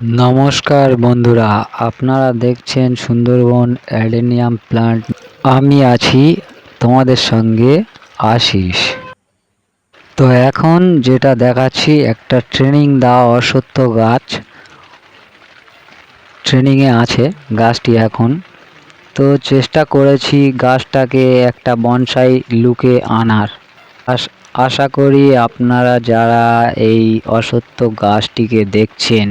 নমস্কার বন্ধুরা, আপনারা দেখছেন সুন্দরবন অ্যাডেনিয়াম প্লান্ট। আমি আছি তোমাদের সঙ্গে আশিস। তো এখন যেটা দেখাচ্ছি একটা ট্রেনিং দেওয়া অশ্বত্থ গাছ, ট্রেনিংয়ে আছে গাছটি এখন। তো চেষ্টা করেছি গাছটাকে একটা বনসাই লুকে আনার। আশা করি আপনারা যারা এই অশ্বত্থ গাছটিকে দেখছেন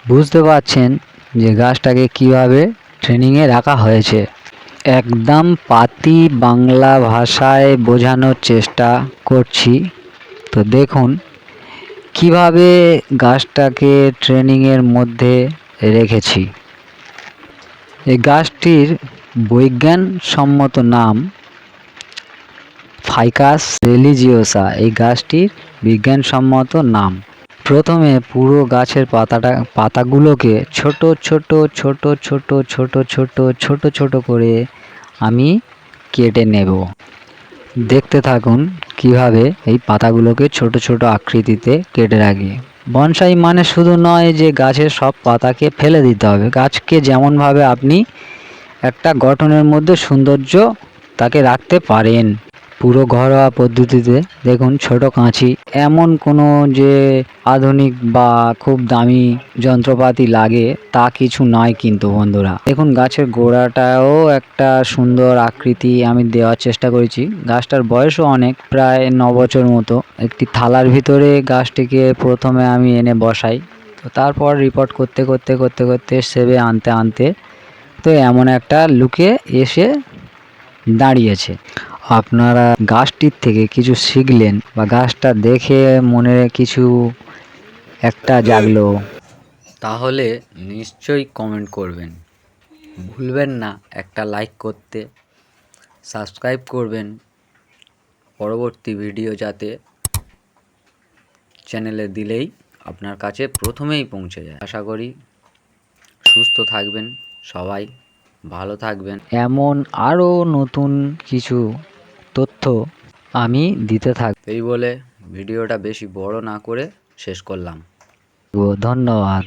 বুঝতে পারছেন যে গাছটাকে কিভাবে ট্রেনিংয়ে রাখা হয়েছে। একদম পাতি বাংলা ভাষায় বোঝানোর চেষ্টা করছি। তো দেখুন কিভাবে গাছটাকে ট্রেনিংয়ের মধ্যে রেখেছি। এই গাছটির বৈজ্ঞানসম্মত নাম ফাইকাস রিলিজিওসা। এই গাছটির বিজ্ঞানসম্মত নাম। প্রথমে পুরো গাছের পাতাগুলোকে ছোট ছোট ছোট ছোট ছোট ছোট ছোট ছোট করে আমি কেটে নেব। দেখতে থাকুন কিভাবে এই পাতাগুলোকে ছোট ছোট আকৃতিতে কেটে রাখি। বনসাই মানে শুধু নয় যে গাছের সব পাতাকে ফেলে দিতে হবে। গাছকে যেমনভাবে আপনি একটা গঠনের মধ্যে সৌন্দর্য তাকে রাখতে পারেন পুরো ঘরোয়া পদ্ধতিতে। দেখুন ছোট কাঁচি, এমন কোনো যে আধুনিক বা খুব দামি যন্ত্রপাতি লাগে তা কিছু নয় কিন্তু বন্ধুরা। দেখুন গাছের গোড়াটাও একটা সুন্দর আকৃতি আমি দেওয়ার চেষ্টা করেছি। গাছটার বয়সও অনেক, প্রায় 9 বছর মতো। একটি থালার ভিতরে গাছটিকে প্রথমে আমি এনে বসাই। তো তারপর রিপোর্ট করতে করতে করতে করতে সেবে আনতে আনতে তো এমন একটা লুকে এসে দাঁড়িয়েছে। আপনারা গাছটির থেকে কিছু শিখলেন বা গাছটা দেখে মনে কিছু একটা জাগলো, তাহলে নিশ্চয়ই কমেন্ট করবেন। ভুলবেন না একটা লাইক করতে, সাবস্ক্রাইব করবেন পরবর্তী ভিডিও যাতে চ্যানেলে দিলেই আপনার কাছে প্রথমেই পৌঁছে যায়। আশা করি সুস্থ থাকবেন সবাই, ভালো থাকবেন। এমন আরও নতুন কিছু তথ্য আমি দিতে থাকব। এই বলে ভিডিওটা বেশি বড় না করে শেষ করলাম। ধন্যবাদ।